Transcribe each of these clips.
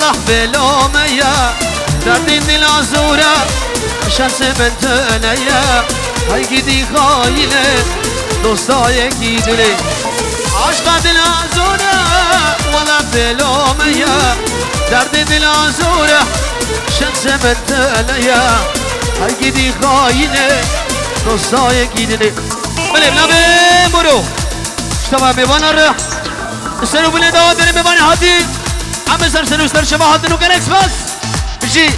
والله بلومية دردي دل عزورة شمس بنت نية هاي قدي خايلة دوستاي كيدلي عشق دل عزورة والله بلومية دردي دل عزورة شمس بنت نية هاي قدي خايلة دوستاي كيدلي بله بلا برو اشتبه بيبان الرح السنو بلي دوات داري بيبان هاتي عم سر سنو سر شبه هاتي نو كالكس بس بجي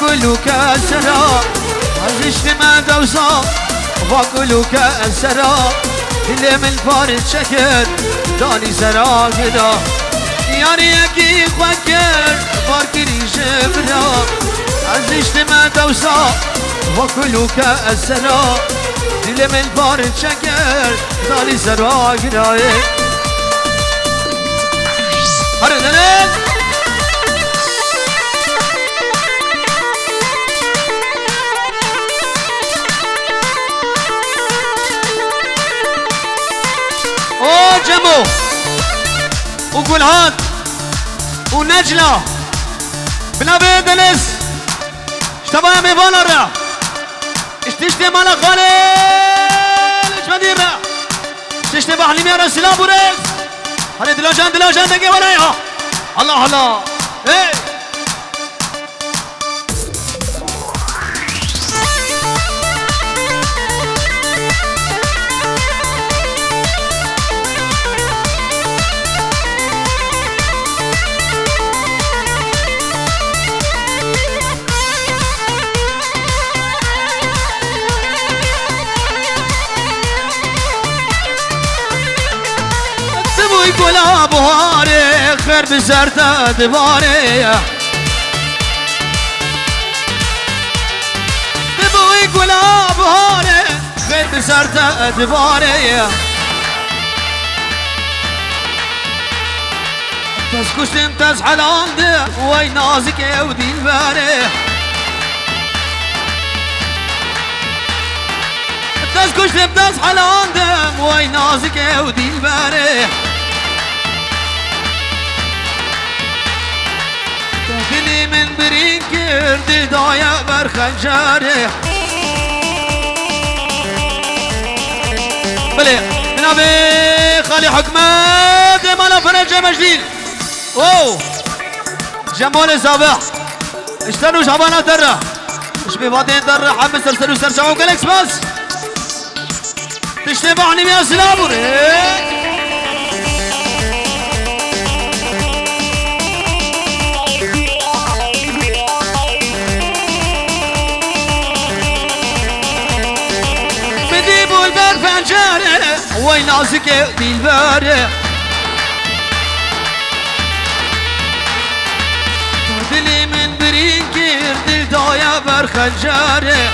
وكل كسرى عزشت ما دوسا وكل كسرى اللي من فارد شكر داني سرا كدا يعني يكي خوكر فاركري شبرا عزشت ما دوسا وكل كسرى اللي من فارد شكر داني سرا كدا هردنين جمو وقولهات ونجلة بلا بيدلس اشتبه ميفان الرع اشتشتي مالا خالد ايش مدير رع اشتشتي بحلي ميارا سلام وريز هاني دلاجان دقي ورايها الله الله ايه يقول ابو هاري خير بزرته دباري تبو يقول ابو هاري خير بزرته دباري تسكش انت حلال وين نازك يا ودي الباري تسكش انت حلال وين نازك يا ودي الباري تخلي من برينكر دايا برخنجاري بلي نبي خالي حكمت مالا فرنجة مجديد اوه جمال صباح اشتروا شعبانا درة مش بفاتين درة حب سرسلوا سرشعوا كالكس بس تشتبعني يا سلامور بديبوا البار فانجاري وين نازك دي الباري دلي من برينكر دل دايا بر خنجاري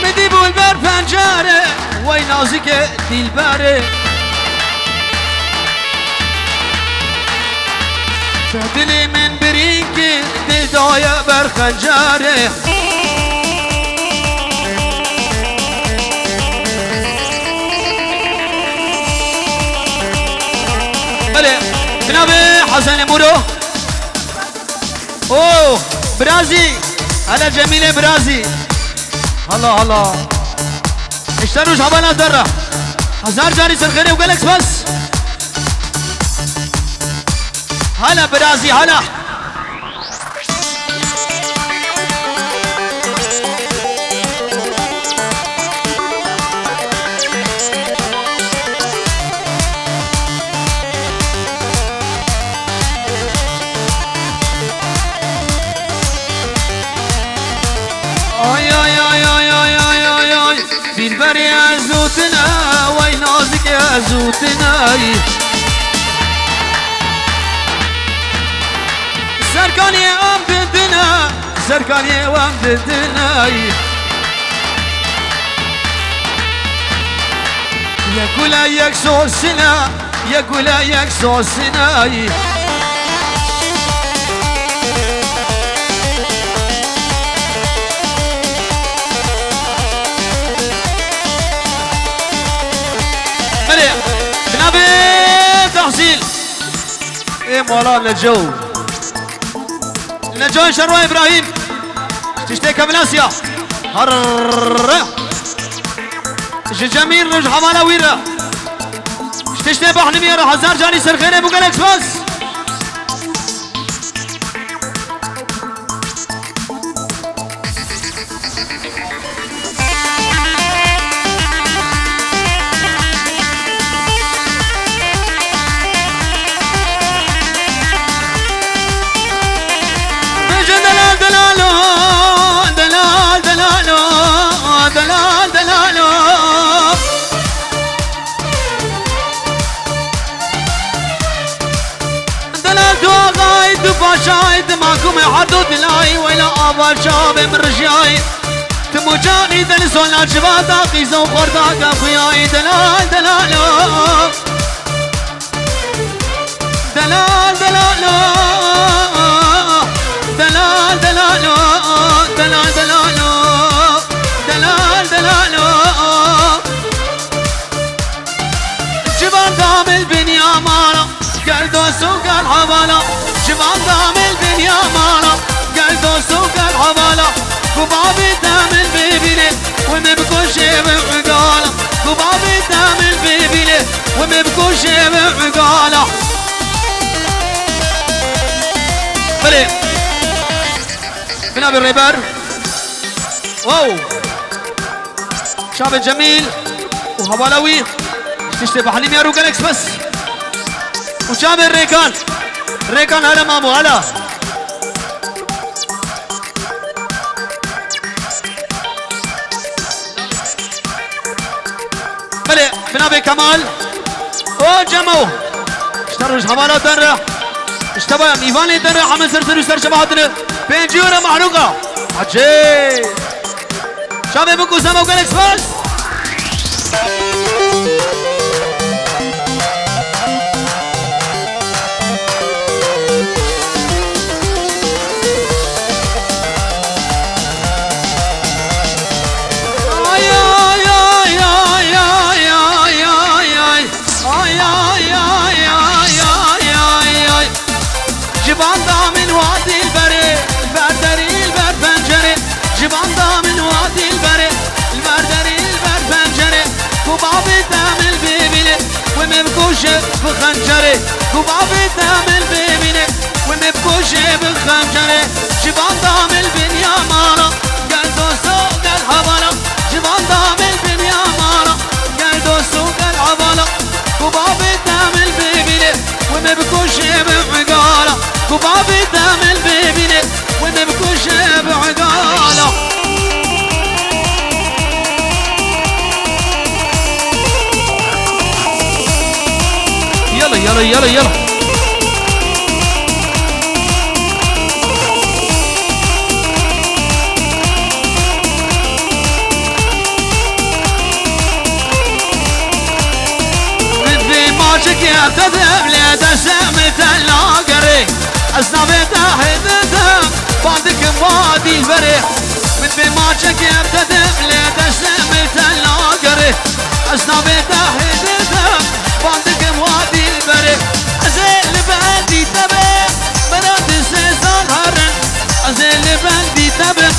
مديبوا البار فانجاري وين نازك دي الباري دلي من برينكر دل دايا بر خنجاري جنابي حسن مورو اوه برازي هلا جميلة برازي الله الله اشتروا شعبانا درة هزار جاري سرخيري وقالكس بس هلا برازي هلا زوتناي سركاني ام ددنا سركاني ام ددناي يا كولا يك صوصنا يا كولا يك صوصناي بنابي تحصيل ايه مولا نجو نجو شروع ابراهيم تشتيك بناسيا هر جميل رج حمالا ويرا تشتي بحني ميرا هزار جاني سرخيني ابو جالكس بس شايد ماكم حدود لاي ولا أبا شاب مرجاي تموجاني دلسون الجباتا قيزو خرداك أخوياي دلال دلال دلال دلال دلال دلال دلال دلال دلال دلال جبان دام البنيا مالا قلدو سوق الحوالا جبان دام البنيا مالا قلدو سوق الحوالا قبابي دام البيبيني ومبكو شيء بعقالا قبابي دام البيبيني ومبكو شيء بعقالا بلي بنابي الريبر واو شاب جميل وهبالوي تشتبه حليم يا روكالكس بس وشاب الريكان ريكان هلا مامو هلا بلي بنابي كمال او جمو اشتروش حمالا تنرى اشتبه ميفاني تنرى حمد سرسر وستر شبهاتنا بينجيورا محروقة عجيب شابي بكو سامو جالكس بس جبان دامن وادي البري البردري البر بنجري جبان دامن وادي البري البردري البر بنجري وبابي دام البيبيني ومبكوش بخنجري وبابي دام البيبيني ومبكوش بخنجري جبان دام البنيا مالا قلدو سوق الحوالا جبان دام البنيا مالا قلدو سوق الحوالا وبابي دام البيبيني ومبكوش بعقالا وبابي دام البيبيني ومبكوش بعقالا يلا يلا يلا يلا مثل ما شكيت ذبلي دسمت اللاقري أصنافيتها حدتها بعدك وادي البري مثل ما شكيت ذبلي دسمت اللاقري أصنافيتها حدتها بعدك وادي البري أزيل بندي تبه براد سيسال هرن أزيل بندي تبه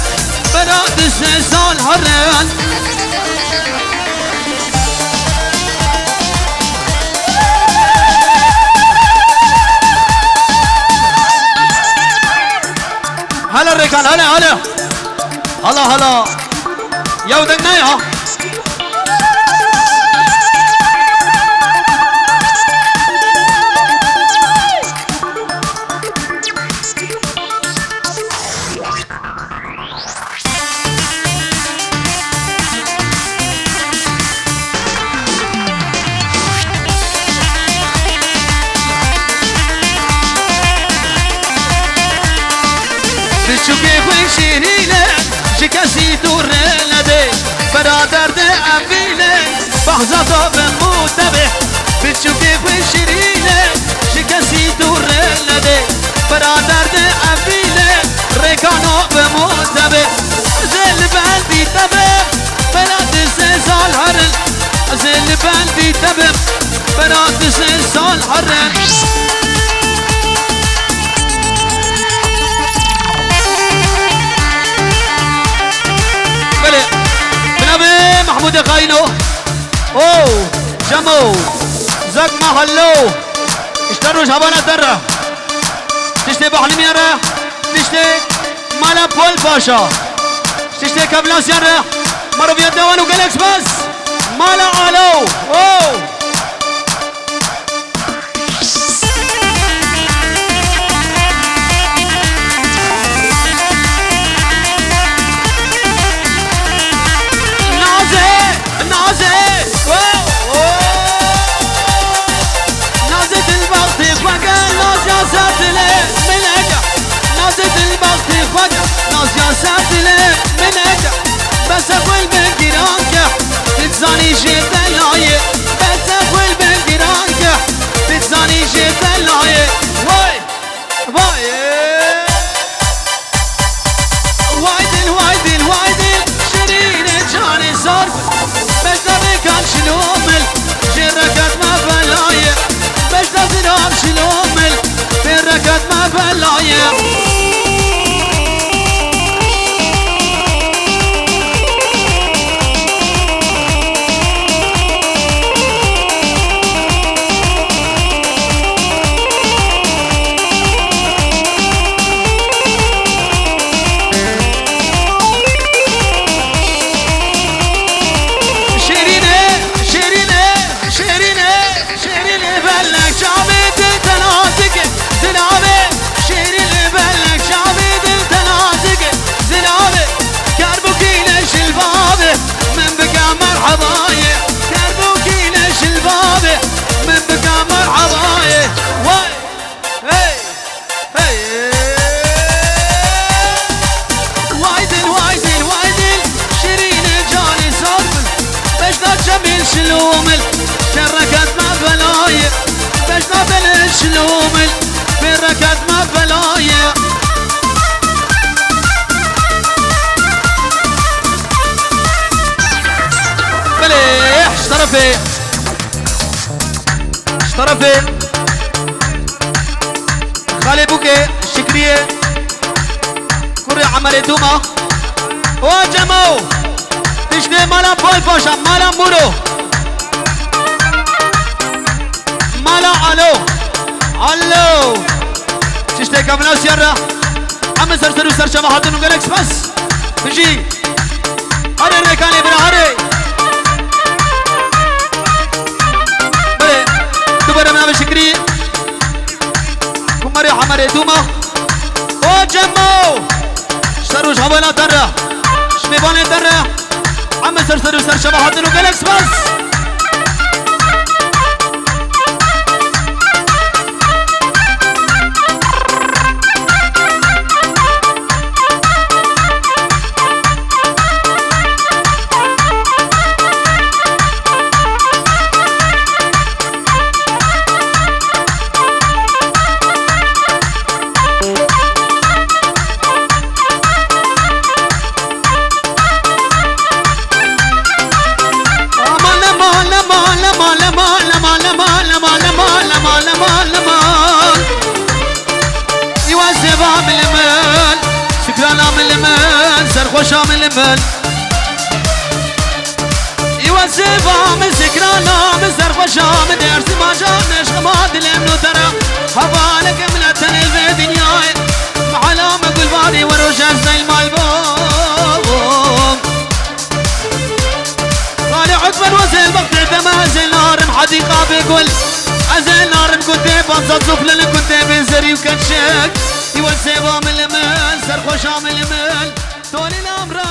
براد سيسال هرن هلا الركان هلا هلا هلا هلا يا ودقنا يا بچو که خوی شیرینه شکسی دور نده برادر ده اویله بحضاتا به متبه بچو که خوی شیرینه شکسی دور نده برادر ده اویله رکانو به متبه زل بندی تبه براد 3 سال هرن زل بندی تبه براد 3 سال هرن محمود قاينو اوه جمو زق محلو اشتروا شبانه ترى تشتي بحلم يرى تشتي مالا بول باشا تشتي كابلاس يرى مروا في الدوان وقالكس بس مالا علو اوه بس اقول بالجيرانك تتزاني شي بلايه بس اقول بالجيرانك تتزاني شي بلايه واي واي وايدل وايدل وايدل شرين جاني صرف بس دبي كان شلومل جركت ما بلايه بس دبي شلومل جركت ما بلايه شلومل شركت ما بلايه باش نبل شلومل بركت ما بلايه بليح اشترفي اشترفي خالي بوكي الشكريه كوري عمل دوما وجمو تشتي مالا بول باشا مالا مورو مالا الو الو تشتي كابلاس يرا عم سرسرو سرشا محطن وقالكس بس بجي هري ريكاني برا هري بلي دوباره منام شكري كماري حماري دوما او جمو اشتروا شابانا ترى شميباني ترى عم سرسرو سرشا محطن وقالكس بس خوشا من المل يوزفا من سكرانا من سرخوشا من درس ما جانش غماد الامن ترى هبالك من التنل في دنياي معلام اقول بادي وروش زي المالبوم طالع عقبا وزل بقتل تمازل نارم حديقة بكل ازل نارم كنت بنصد زفلل كنت بنزري وكنشك يوزفا من المل سرخوشا من المل طول الامر